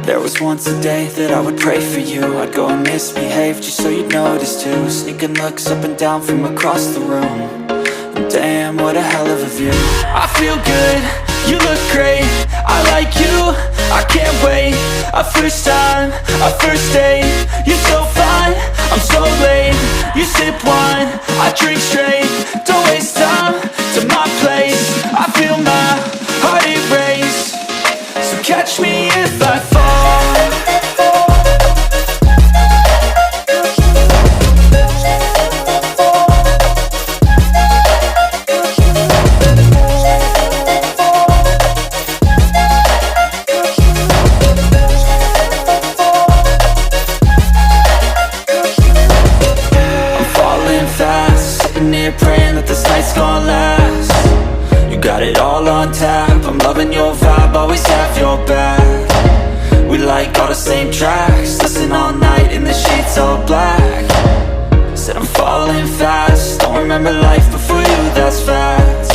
There was once a day that I would pray for you. I'd go and misbehave just so you'd notice too. Sneaking looks up and down from across the room. And damn, what a hell of a view. I feel good, you look great, I like you, I can't wait. A first time, a first date, you're so fine, I'm so late. You sip wine, I drink straight. Don't waste time to my place. I feel my heart erase. So catch me if I fall. Praying that this night's gonna last. You got it all on tap, I'm loving your vibe, always have your back. We like all the same tracks, listen all night in the sheets all black. Said I'm falling fast, don't remember life before you, that's fact.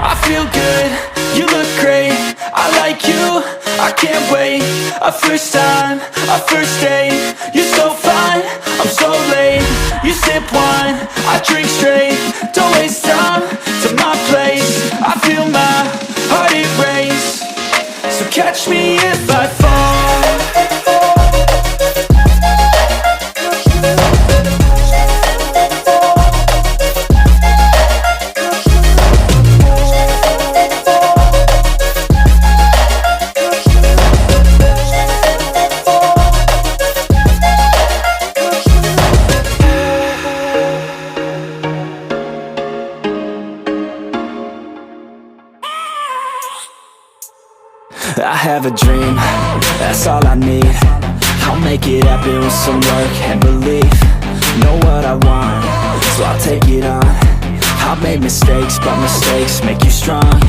I feel good, you look great, I like you, I can't wait. A first time, a first date, you're so fine, I'm so late. You sip wine, I drink straight. Don't waste time to my place. I feel my heart erase. So catch me if I fall. I have a dream, that's all I need. I'll make it happen with some work and belief. Know what I want, so I'll take it on. I've made mistakes, but mistakes make you strong.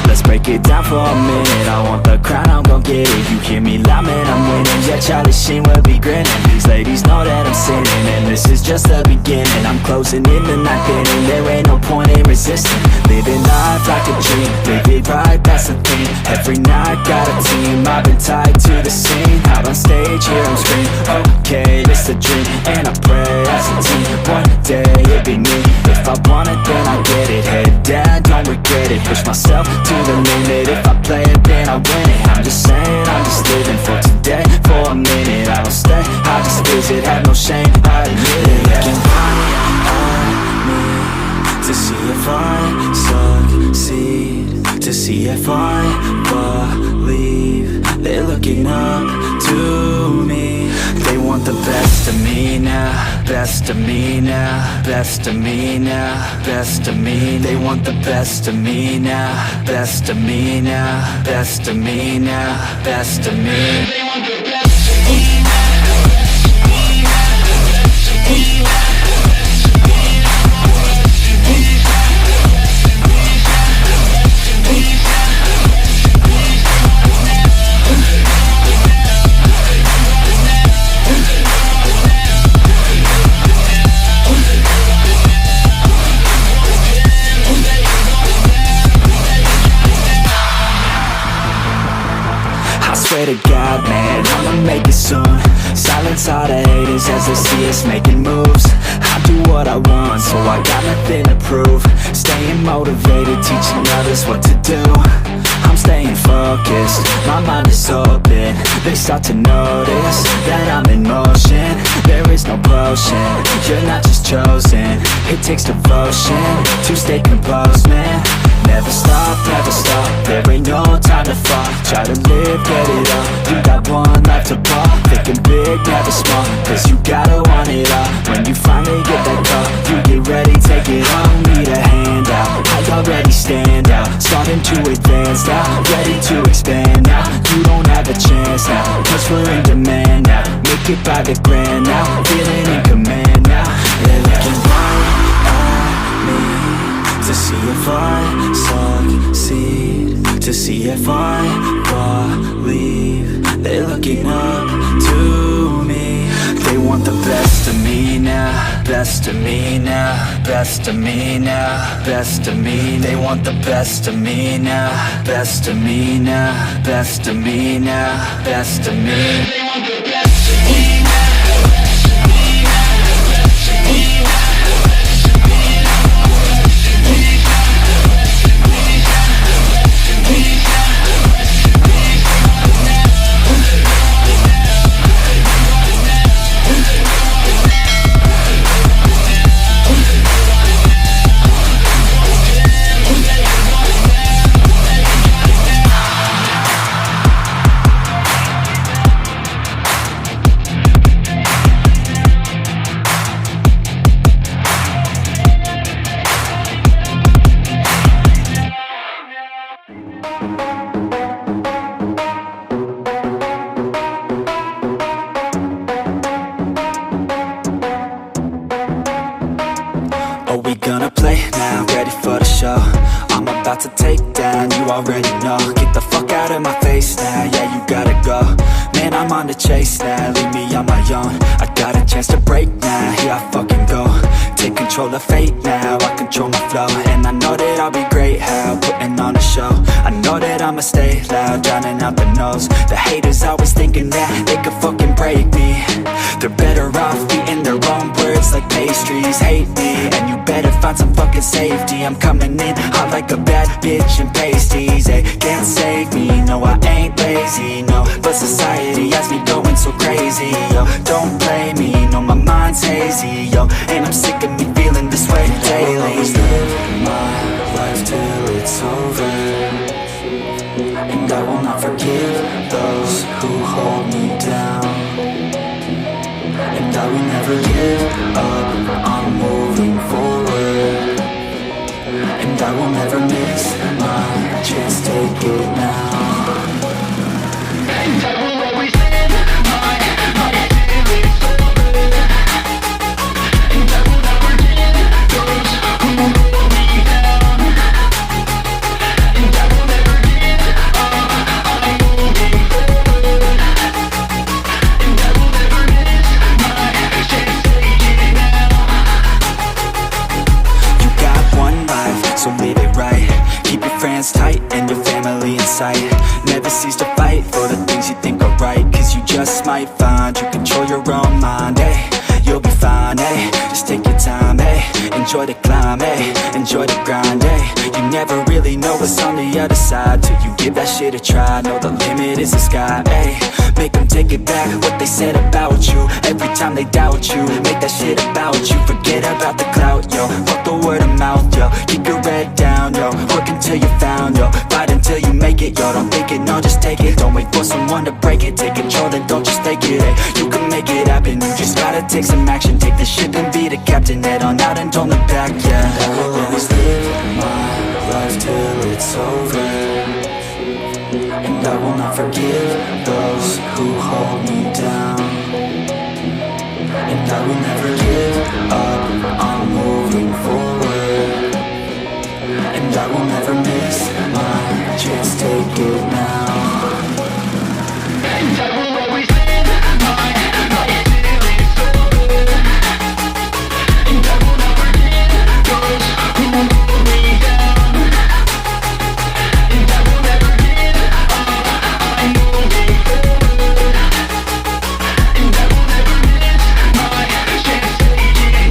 Let's break it down for a minute. I want the crown, I'm gon' get it. You hear me loud, man, I'm winning. Yeah, Charlie Sheen will be grinning. These ladies know that I'm sinning, and this is just the beginning. I'm closing in the ninth inning, there ain't no point in resisting. Living life like a dream, live it right, that's the thing. Every night, got a team, I've been tied to the scene. Out on stage, here I'm screaming, okay, this a dream. And I pray as a team, one day it'll be me. If I want it, then I get it. Head down, don't regret it. Push myself to the limit. If I play it, then I win it. I'm just saying, I'm just living for today. For a minute, I don't stay, I just visit. Have no shame, I admit it. Looking right at me to see if I succeed, to see if I believe. They're looking up to me. They want the best of me now, best of me now, best of me now, best of me. They want the best of me now, best of me now, best of me now, best of me. They want the best of me now. Swear to God, man, I'ma make it soon. Silence all the haters as they see us making moves. I do what I want, so I got nothing to prove. Staying motivated, teaching others what to do. I'm staying focused, my mind is open. They start to notice that I'm in motion. There is no potion, you're not just chosen. It takes devotion to stay composed, man. Never stop, there ain't no time to fall. Try to live, get it up, you got one life to ball. Thinking big, never small, cause you gotta want it all. When you finally get that call, you get ready, take it on. Need a hand out, I already stand out. Starting to advance now, ready to expand now. You don't have a chance now, cause we're in demand now. Make it by the grand now, feeling in command now. They're looking right at me to see if I succeed, to see if I believe. They're looking up to me. They want want the best of me now, best of me now, best of me now, best of me. They want the best of me now, best of me now, best of me now, best of me. They want the best of me now. Are we gonna play now? Ready for the show? I'm about to take down, you already know. Get the fuck out of my face now, yeah, you gotta go. Man, I'm on the chase now, leave me on my own. I got a chance to break now, here I fucking go. Take control of fate now, I control my flow. And I know that I'll be great, how putting on a show. I know that I'ma stay loud, drowning out the noise. The haters always thinking that they could fucking break me. They're better off eating their own words like pastries. Hate me, and you better find some fucking safety. I'm coming in hot like a bad bitch in pasties. They can't save me, no I ain't lazy, no. But society has me going so crazy, yo. Don't play me, no my mind's hazy, yo. And I'm sick of me feeling this way daily. I will always live my life till it's over, and I will not forgive those who hold me down. And I will never give up, I'm moving forward. And I will never miss my chance, take it now. And I will always live my life till it's over, and I will not forgive those who hold me down. And I will never give up, I'm moving forward. And I will never miss my chance, take it now. You got one life, so live it right. Keep your friends tight and your family in sight. Never cease to fight for the things you think are right, cause you just might find you control your own mind, eh? You'll be fine, eh? Just take your time, eh? Enjoy the climb, eh? Enjoy the grind, eh? You never really know what's on the other side till you give that shit a try. Know the limit is the sky, eh? Make them take it back, what they said about you. Every time they doubt you, make that shit about you. Forget about the clout, yo. Fuck the word of mouth, yo. Keep your head down, yo. Work until you're found, yo. Fight until you make it, yo. Don't think it, no, just take it. Don't wait for someone to break it. Take control, then don't just take it, eh? You can make it happen, you just gotta take some action. Take the ship and be the captain. Head on out and don't look back, yeah. I will always live my life till it's over, and I will not forgive those who hold me down. And I will never give up, I'm moving forward. And I will never miss my chance, take it now. And I will always live my life till it's over, and I will not forgive those who hold me down. And I will never give up, I'm moving forward. And I will never miss my chance, take it now.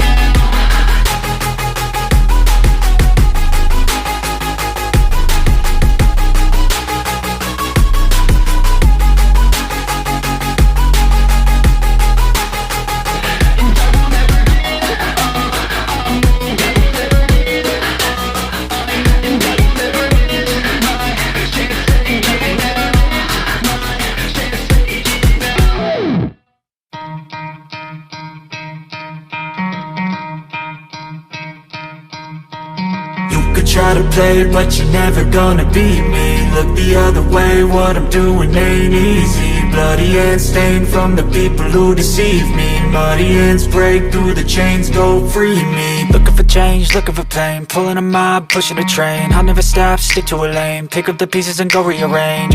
Try to play, but you're never gonna beat me. Look the other way, what I'm doing ain't easy. Bloody hands stained from the people who deceive me. Muddy hands break through the chains, go free me. Looking for change, looking for pain. Pulling a mob, pushing a train. I'll never stop, stick to a lane. Pick up the pieces and go rearrange.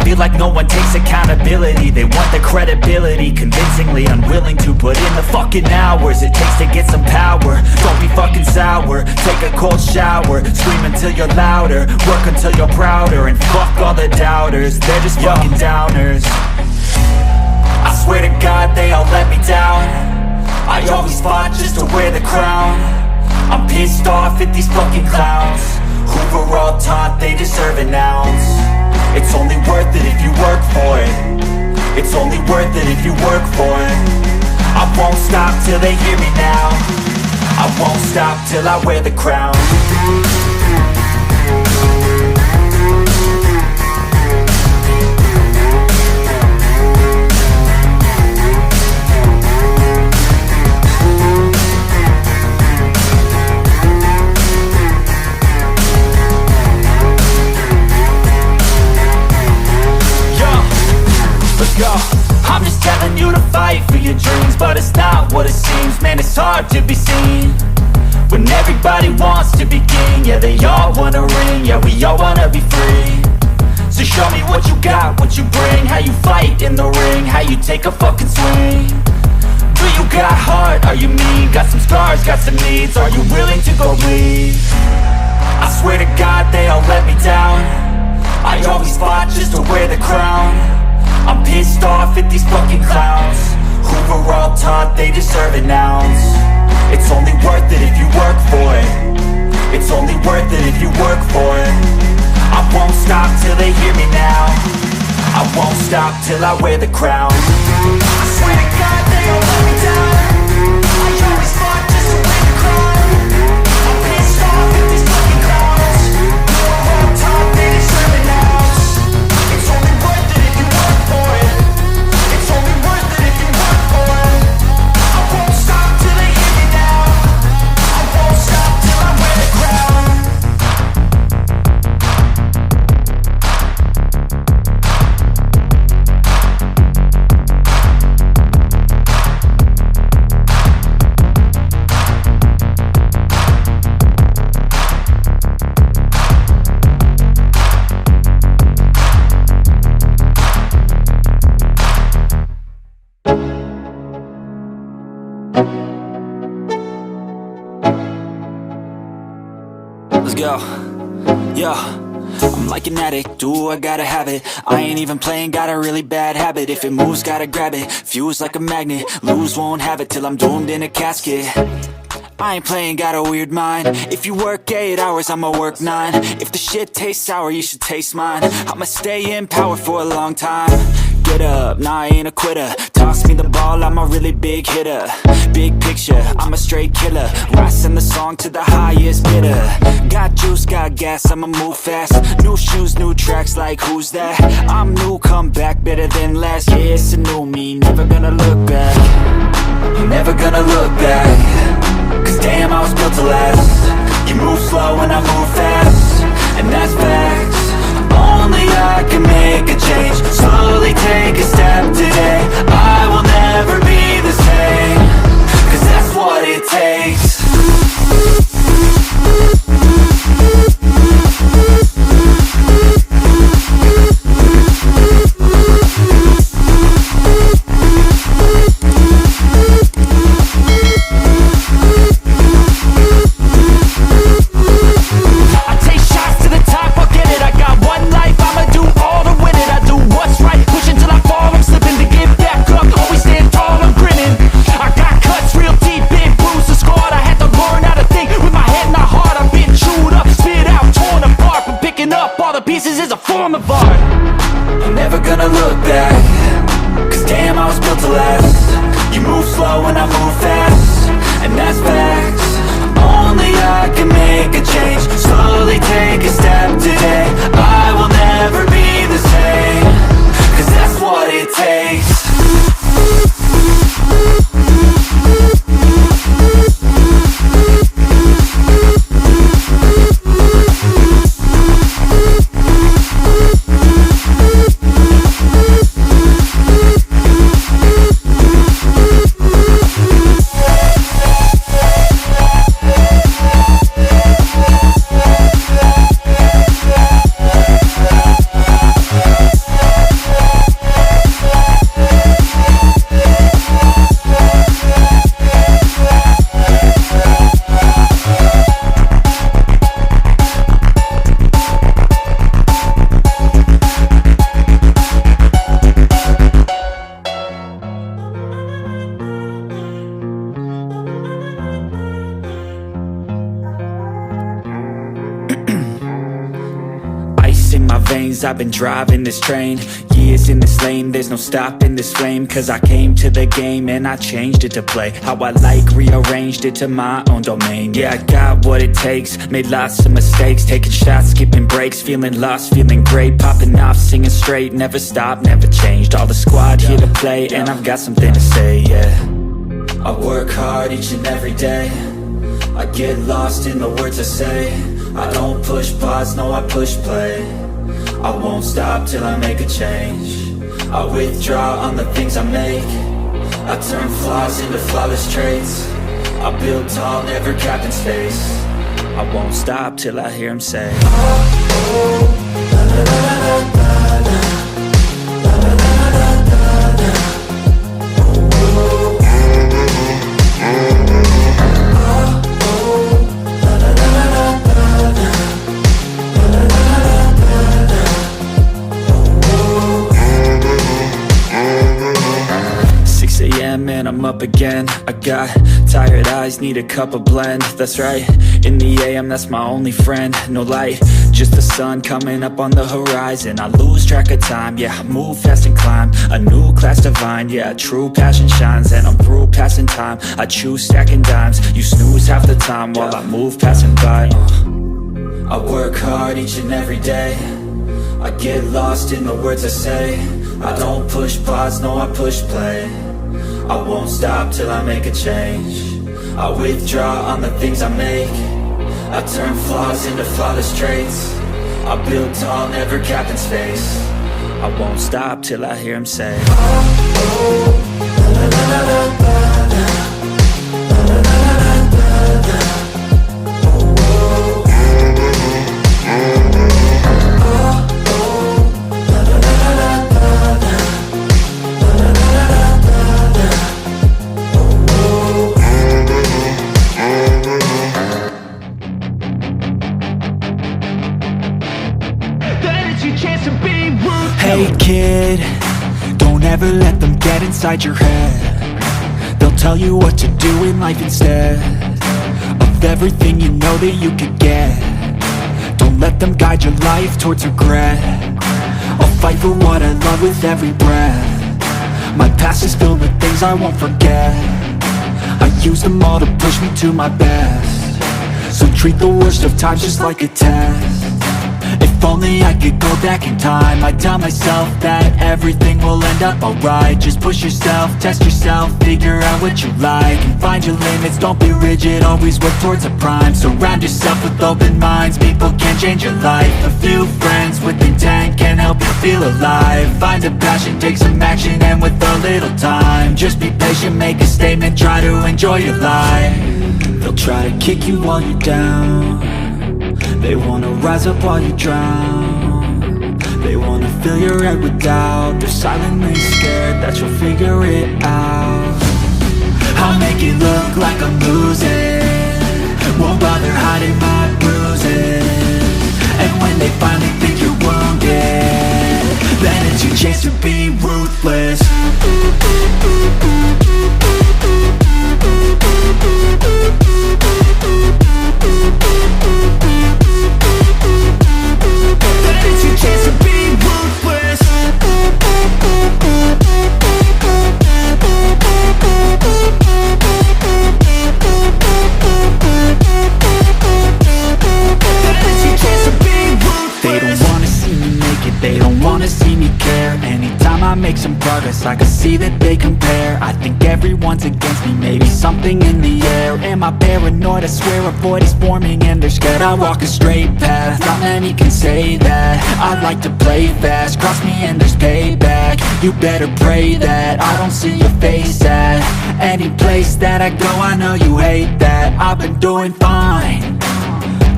feel like no one takes accountability. They want the credibility, convincingly unwilling to put in the fucking hours it takes to get some power. Don't be fucking sour, take a cold shower, scream until you're louder, work until you're prouder, and fuck all the doubters, they're just fucking downers. I swear to God they all let me down. I always fought just to wear the crown. I'm pissed off at these fucking clowns who were all taught they deserve an ounce. It's only worth it if you work for it. It's only worth it if you work for it. I won't stop till they hear me now. I won't stop till I wear the crown. Let's go. I'm just telling you to fight for your dreams, but it's not what it seems. Man, it's hard to be seen when everybody wants to be king. Yeah, they all wanna ring, yeah, we all wanna be free. So show me what you got, what you bring, how you fight in the ring, how you take a fucking swing. Do you got heart, are you mean? Got some scars, got some needs, are you willing to go bleed? I swear to God they all let me down. I always fought just to wear the crown. I'm pissed off at these fucking clowns who were all taught they deserve an ounce. It's only worth it if you work for it. It's only worth it if you work for it. I won't stop till they hear me now. I won't stop till I wear the crown. I swear to God they all let me down. I always fought just to wear the crown. I'm pissed off at these fucking clowns who were all taught they deserve an ounce. It's only worth it if you work for it. It's only worth it if you work for it. I won't stop till they hear me now. I won't stop till I wear the crown. Let's go. Yo, I'm like an addict, do I gotta have it. I ain't even playing, got a really bad habit. If it moves, gotta grab it, fuse like a magnet. Lose, won't have it till I'm doomed in a casket. I ain't playing, got a weird mind. If you work 8 hours, I'ma work 9. If the shit tastes sour, you should taste mine. I'ma stay in power for a long time. Get up, nah, I ain't a quitter. Toss me the ball, I'm a really big hitter. Big picture, I'm a straight killer. Rising the song to the highest bidder. Got juice, got gas, I'ma move fast. New shoes, new tracks, like who's that? I'm new, come back, better than last. Yeah, it's a new me, never gonna look back. Never gonna look back. Cause damn, I was built to last. You move slow and I move fast, and that's facts. Only I can make a change. Slowly take a step today. I will never be the same. Cause that's what it takes. Pieces is a form of art. I'm never gonna look back. Cause damn, I was built to last. You move slow and I move fast, and that's facts. Only I can make a change. Slowly take a step today. I will never be the same. Cause that's what it takes. veins, I've been driving this train. Years in this lane, there's no stopping this flame. Cause I came to the game and I changed it to play how I like, rearranged it to my own domain. Yeah, I got what it takes, made lots of mistakes, taking shots, skipping breaks, feeling lost, feeling great, popping off, singing straight, never stopped, never changed. All the squad here to play, and I've got something to say, yeah. I work hard each and every day, I get lost in the words I say. I don't push pause, no I push play. I won't stop till I make a change. I withdraw on the things I make. I turn flaws into flawless traits. I build tall, never capped in space. I won't stop till I hear him say, oh, oh, la, la, la, la, la, la. And I'm up again. I got tired eyes, need a cup of blend. That's right, in the AM, that's my only friend. No light, just the sun coming up on the horizon. I lose track of time, yeah, I move fast and climb a new class divine, yeah, true passion shines. And I'm through passing time, I choose stacking dimes. You snooze half the time while I move passing by. I work hard each and every day, I get lost in the words I say. I don't push pause, no I push play. I won't stop till I make a change. I withdraw on the things I make. I turn flaws into flawless traits. I build tall, never capped in space. I won't stop till I hear him say, oh, oh, la, la, la, la, la, la. Hey kid, don't ever let them get inside your head. They'll tell you what to do in life instead of everything you know that you could get. Don't let them guide your life towards regret. I'll fight for what I love with every breath. My past is filled with things I won't forget. I use them all to push me to my best. So treat the worst of times just like a test. If only I could go back in time, I'd tell myself that everything will end up alright. Just push yourself, test yourself, figure out what you like, and find your limits, don't be rigid, always work towards a prime. Surround yourself with open minds, people can change your life. A few friends with intent can help you feel alive. Find a passion, take some action, and with a little time, just be patient, make a statement, try to enjoy your life. They'll try to kick you while you're down, they wanna rise up while you drown. They wanna fill your head with doubt. They're silently scared that you'll figure it out. I'll make it look like I'm losing, won't bother hiding my bruises. And when they finally think you're wounded, then it's your chance to be ruthless. Chance to be ruthless. They don't wanna see me make it, they don't wanna see me care. Anytime I make some progress, I can see that they compare. I think everyone's against me, maybe something in the air. Am I paranoid? I swear a void is forming and they're scared I walk a straight path. Not many can say that. I like to play fast, cross me and there's payback. You better pray that I don't see your face at any place that I go. I know you hate that. I've been doing fine,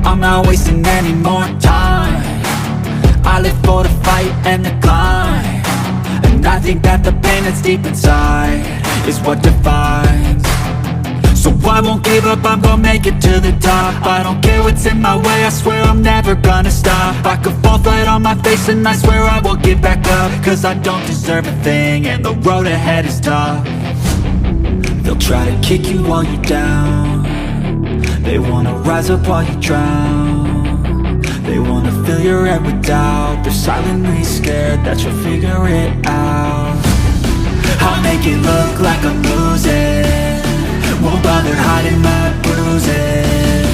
I'm not wasting any more time. I live for the fight and the climb, and I think that the pain that's deep inside is what defines. So I won't give up, I'm gonna make it to the top. I don't care what's in my way, I swear I'm never gonna stop. I could fall flat on my face and I swear I will get back up, cause I don't deserve a thing and the road ahead is tough. They'll try to kick you while you're down, they wanna rise up while you drown. They wanna fill your head with doubt. They're silently scared that you'll figure it out. I'll make it look like I'm losing, won't bother hiding my bruises.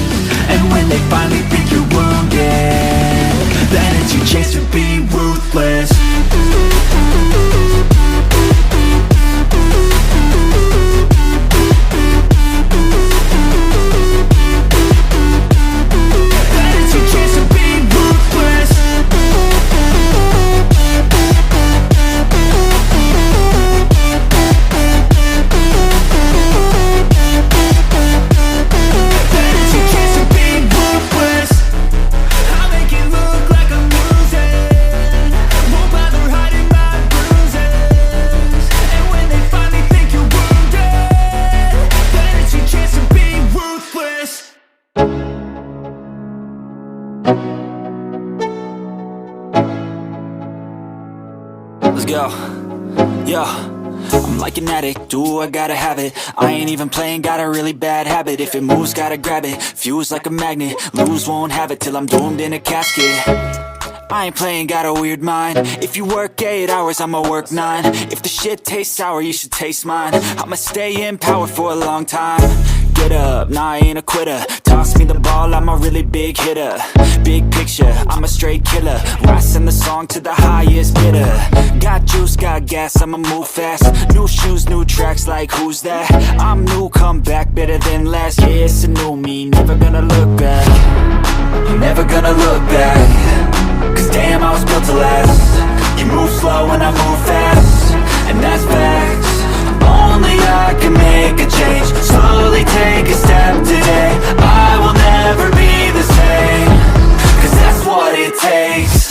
And when they finally think you're wounded, then it's your chance to be ruthless. Let's go. Yo, I'm like an addict, do I gotta have it. I ain't even playing, got a really bad habit. If it moves, gotta grab it, fuse like a magnet. Lose, won't have it till I'm doomed in a casket. I ain't playing, got a weird mind. If you work 8 hours, I'ma work 9. If the shit tastes sour, you should taste mine. I'ma stay in power for a long time. Get up, nah, I ain't a quitter. Toss me the ball, I'm a really big hitter. Big picture, I'm a straight killer. Rising the song to the highest bidder. Got juice, got gas, I'ma move fast. New shoes, new tracks, like who's that? I'm new, come back, better than last. Yeah, it's a new me, never gonna look back. I'm never gonna look back, cause damn, I was built to last. You move slow and I move fast, and that's facts. Only I can make a change. Slowly take a step today. I will never be the same, cause that's what it takes.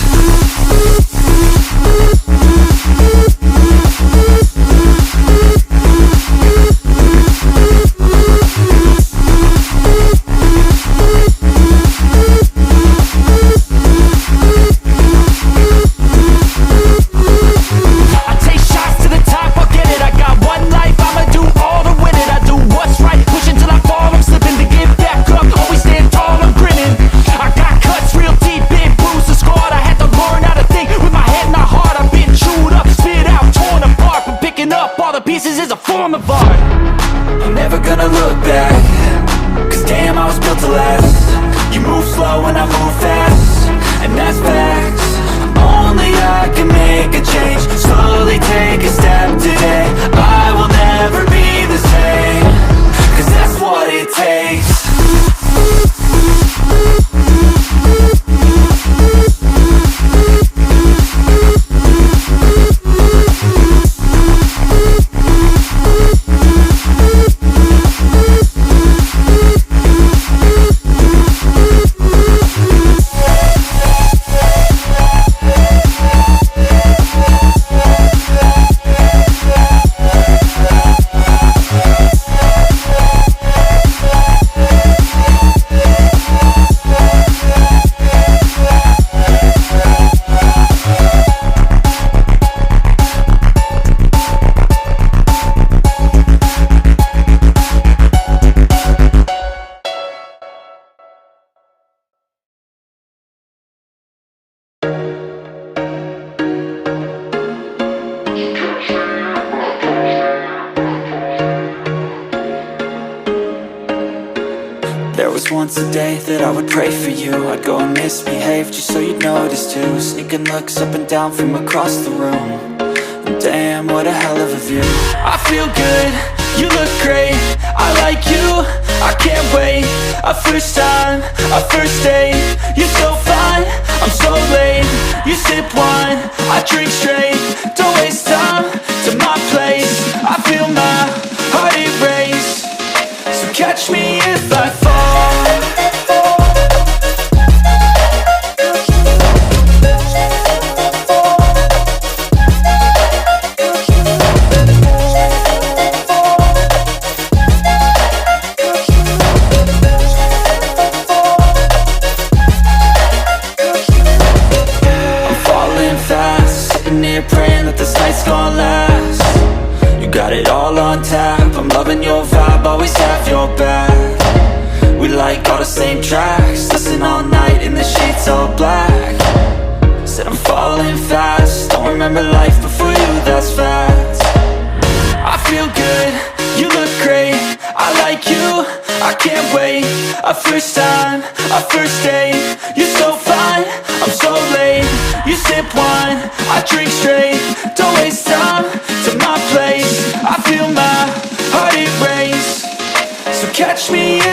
I'm never gonna look back, cause damn, I was built to last. You move slow and I move fast, and that's facts. Only I can make a change. Slowly take a step today. I will never be the same, cause that's what it takes. There was once a day that I would pray for you. I'd go and misbehave just so you'd notice too. Sneaking looks up and down from across the room. And damn, what a hell of a view. I feel good, you look great, I like you, I can't wait. A first time, a first date, you're so fine, I'm so late. You sip wine, I drink straight. Don't waste time to my place. I feel my heart erase. So catch me if I fall. I'm falling fast, sitting here praying that this night's gonna last. You got it all on tap, I'm loving your vibe, always have your back. We like all the same tracks, listen all night in the sheets all black. catch me